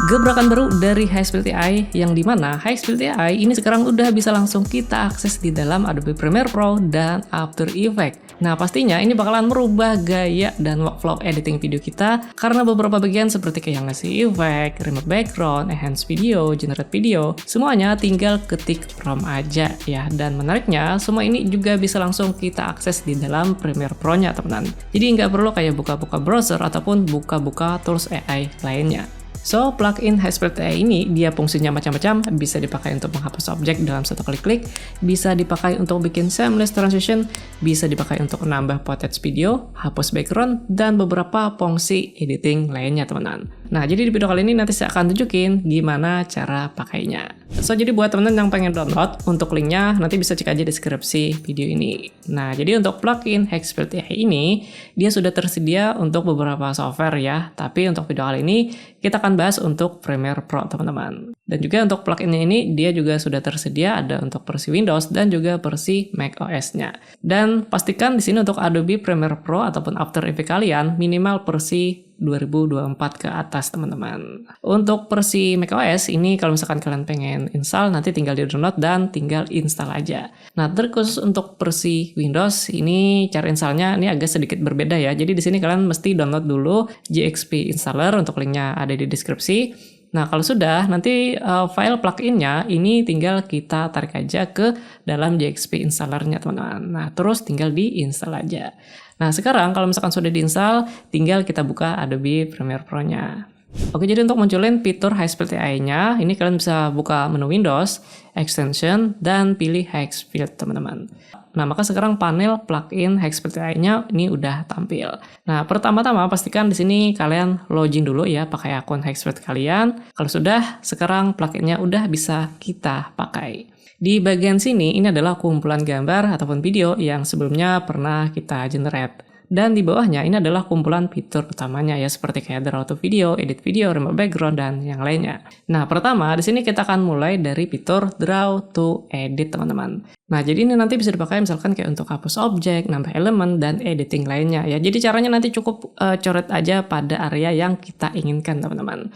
Gebrakan baru dari High-Speed AI yang dimana High-Speed AI ini sekarang udah bisa langsung kita akses di dalam Adobe Premiere Pro dan After Effects. Nah pastinya ini bakalan merubah gaya dan workflow editing video kita karena beberapa bagian seperti kayak ngasih efek, remove background, enhance video, generate video, semuanya tinggal ketik prompt aja ya. Dan menariknya semua ini juga bisa langsung kita akses di dalam Premiere Pro-nya teman-teman. Jadi nggak perlu kayak buka-buka browser ataupun buka-buka tools AI lainnya. So, plugin High-Speed AI ini dia fungsinya macam-macam, bisa dipakai untuk menghapus objek dalam satu klik, bisa dipakai untuk bikin seamless transition, bisa dipakai untuk menambah footage video, hapus background, dan beberapa fungsi editing lainnya teman-teman. Nah, jadi di video kali ini nanti saya akan tunjukin gimana cara pakainya. So, jadi buat teman-teman yang pengen download, untuk linknya nanti bisa cek aja deskripsi video ini. Nah, jadi untuk plugin High-Speed AI ini, dia sudah tersedia untuk beberapa software ya, tapi untuk video kali ini, kita akan bahas untuk Premiere Pro teman-teman. Dan juga untuk pluginnya ini dia juga sudah tersedia ada untuk versi Windows dan juga versi macOS-nya. Dan pastikan di sini untuk Adobe Premiere Pro ataupun After Effects kalian minimal versi 2024 ke atas teman-teman. Untuk versi macOS ini kalau misalkan kalian pengen install nanti tinggal di download dan tinggal install aja. Nah, terkhusus untuk versi Windows ini cara installnya ini agak sedikit berbeda ya. Jadi di sini kalian mesti download dulu GXP installer, untuk linknya ada di deskripsi. Nah, kalau sudah, nanti file pluginnya ini tinggal kita tarik aja ke dalam GXP installernya teman-teman. Nah, terus tinggal diinstal aja. Nah, sekarang kalau misalkan sudah diinstal, tinggal kita buka Adobe Premiere Pro-nya. Oke, jadi untuk munculin fitur High-Speed AI-nya, ini kalian bisa buka menu Windows, Extension, dan pilih High-Speed teman-teman. Nah, maka sekarang panel plugin High-Speed AI-nya ini udah tampil. Nah, pertama-tama pastikan di sini kalian login dulu ya pakai akun High-Speed kalian. Kalau sudah, sekarang pluginnya udah bisa kita pakai. Di bagian sini ini adalah kumpulan gambar ataupun video yang sebelumnya pernah kita generate. Dan di bawahnya ini adalah kumpulan fitur utamanya ya, seperti kayak draw to video, edit video, remove background, dan yang lainnya. Nah, pertama di sini kita akan mulai dari fitur draw to edit teman-teman. Nah, jadi ini nanti bisa dipakai misalkan kayak untuk hapus objek, nambah elemen, dan editing lainnya ya. Jadi caranya nanti cukup coret aja pada area yang kita inginkan teman-teman.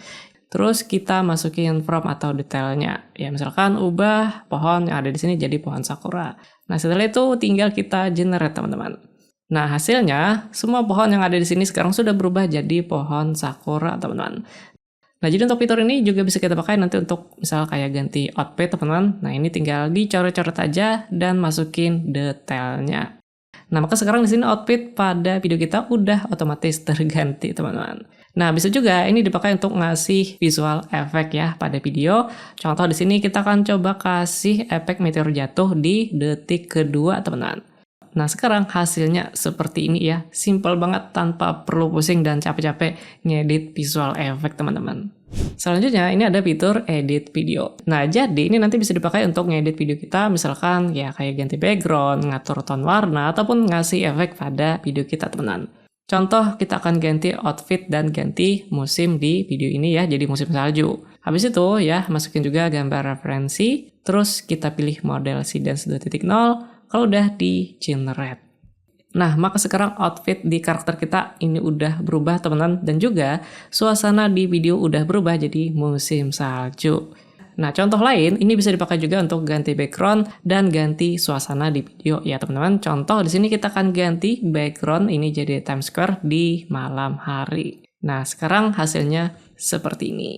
Terus kita masukin prompt atau detailnya. Ya, misalkan ubah pohon yang ada di sini jadi pohon sakura. Nah, setelah itu tinggal kita generate teman-teman. Nah, hasilnya semua pohon yang ada di sini sekarang sudah berubah jadi pohon sakura, teman-teman. Nah, jadi untuk fitur ini juga bisa kita pakai nanti untuk misal kayak ganti outfit, teman-teman. Nah, ini tinggal dicoret-coret aja dan masukin detailnya. Nah, maka sekarang di sini outfit pada video kita udah otomatis terganti, teman-teman. Nah, bisa juga ini dipakai untuk ngasih visual efek ya pada video. Contoh di sini kita akan coba kasih efek meteor jatuh di detik kedua, teman-teman. Nah, sekarang hasilnya seperti ini ya. Simple banget tanpa perlu pusing dan capek-capek ngedit visual efek, teman-teman. Selanjutnya ini ada fitur edit video. Nah, jadi ini nanti bisa dipakai untuk ngedit video kita, misalkan ya kayak ganti background, ngatur tone warna, ataupun ngasih efek pada video kita, teman-teman. Contoh, kita akan ganti outfit dan ganti musim di video ini ya, jadi musim salju. Habis itu ya, masukin juga gambar referensi, terus kita pilih model Seedance 2.0, kalau udah di generate. Nah, maka sekarang outfit di karakter kita ini udah berubah teman-teman, dan juga suasana di video udah berubah jadi musim salju. Nah, contoh lain ini bisa dipakai juga untuk ganti background dan ganti suasana di video ya teman-teman. Contoh di sini kita akan ganti background ini jadi Times Square di malam hari. Nah, sekarang hasilnya seperti ini.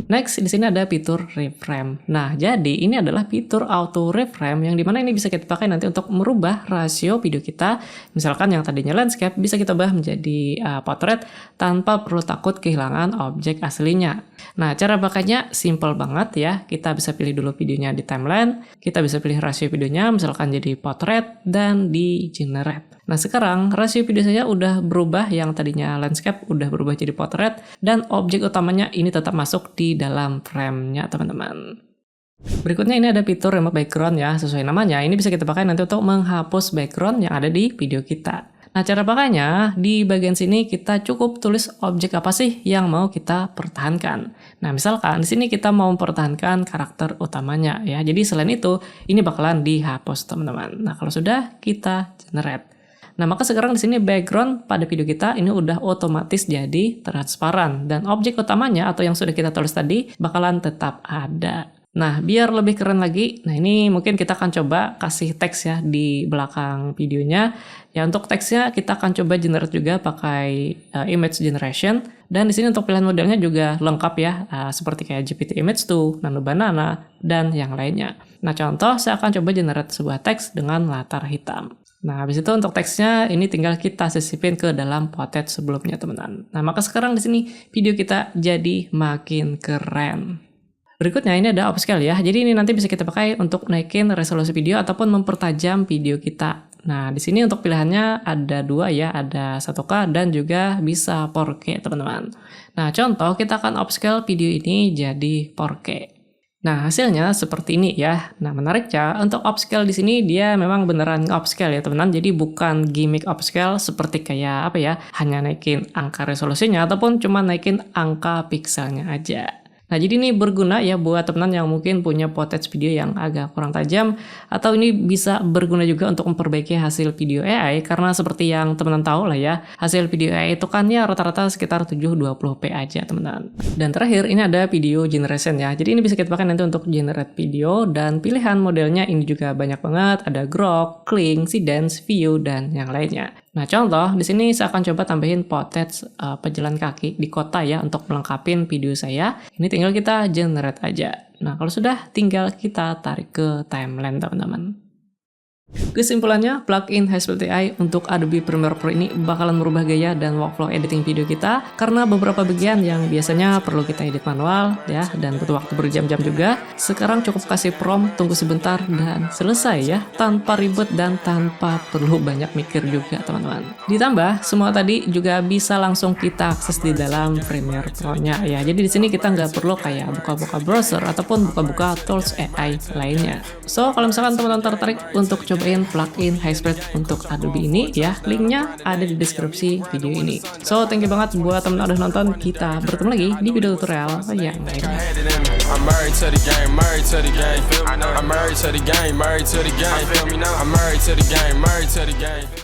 Next, di sini ada fitur reframe. Nah, jadi ini adalah fitur auto reframe yang dimana ini bisa kita pakai nanti untuk merubah rasio video kita. Misalkan yang tadinya landscape bisa kita ubah menjadi portrait tanpa perlu takut kehilangan objek aslinya. Nah, cara pakainya simple banget ya. Kita bisa pilih dulu videonya di timeline, kita bisa pilih rasio videonya misalkan jadi portrait dan di generate. Nah, sekarang rasio video saya udah berubah, yang tadinya landscape udah berubah jadi portrait, dan objek utamanya ini tetap masuk di dalam frame-nya, teman-teman. Berikutnya ini ada fitur remove background ya, sesuai namanya. Ini bisa kita pakai nanti untuk menghapus background yang ada di video kita. Nah, cara pakainya di bagian sini kita cukup tulis objek apa sih yang mau kita pertahankan. Nah, misalkan di sini kita mau mempertahankan karakter utamanya ya. Jadi selain itu, ini bakalan dihapus, teman-teman. Nah, kalau sudah kita generate. Nah, maka sekarang di sini background pada video kita ini udah otomatis jadi transparan dan objek utamanya atau yang sudah kita tulis tadi bakalan tetap ada. Nah, biar lebih keren lagi, nah ini mungkin kita akan coba kasih teks ya di belakang videonya. Ya, untuk teksnya kita akan coba generate juga pakai image generation. Dan di sini untuk pilihan modelnya juga lengkap ya, seperti kayak GPT Image 2, Nano Banana, dan yang lainnya. Nah, contoh saya akan coba generate sebuah teks dengan latar hitam. Nah, habis itu untuk teksnya ini tinggal kita sisipin ke dalam potted sebelumnya, teman-teman. Nah, maka sekarang di sini video kita jadi makin keren. Berikutnya ini ada upscale ya. Jadi ini nanti bisa kita pakai untuk naikin resolusi video ataupun mempertajam video kita. Nah, di sini untuk pilihannya ada dua ya, ada 1K dan juga bisa 4K, teman-teman. Nah, contoh kita akan upscale video ini jadi 4K. Nah, hasilnya seperti ini ya. Nah, menariknya untuk upscale di sini dia memang beneran upscale ya, teman-teman. Jadi bukan gimmick upscale seperti kayak apa ya, hanya naikin angka resolusinya ataupun cuma naikin angka pixelnya aja. Nah, jadi ini berguna ya buat teman-teman yang mungkin punya footage video yang agak kurang tajam, atau ini bisa berguna juga untuk memperbaiki hasil video AI, karena seperti yang teman-teman tahu lah ya, hasil video AI itu kan ya rata-rata sekitar 720p aja, teman-teman. Dan terakhir ini ada video generation ya. Jadi ini bisa kita pakai nanti untuk generate video, dan pilihan modelnya ini juga banyak banget, ada Grok, Kling, Seedance, View, dan yang lainnya. Nah, contoh di sini saya akan coba tambahin footage pejalan kaki di kota ya untuk melengkapi video saya. Ini tinggal kita generate aja. Nah, kalau sudah tinggal kita tarik ke timeline, teman-teman. Kesimpulannya, plugin Hasbuilt AI untuk Adobe Premiere Pro ini bakalan merubah gaya dan workflow editing video kita, karena beberapa bagian yang biasanya perlu kita edit manual ya dan butuh waktu berjam-jam juga, sekarang cukup kasih prompt, tunggu sebentar dan selesai ya, tanpa ribet dan tanpa perlu banyak mikir juga, teman-teman. Ditambah semua tadi juga bisa langsung kita akses di dalam Premiere Pro-nya ya. Jadi di sini kita nggak perlu kayak buka-buka browser ataupun buka-buka tools AI lainnya. So, kalau misalkan teman-teman tertarik untuk cobain plugin Hasbuilt untuk Adobe ini ya, linknya ada di deskripsi video ini. So, thank you banget buat teman-teman udah nonton. Kita bertemu lagi di video tutorial yang lainnya. I'm married to the game, married to the game. I'm married to the game, married to the game. I'm married to the game, married to the game.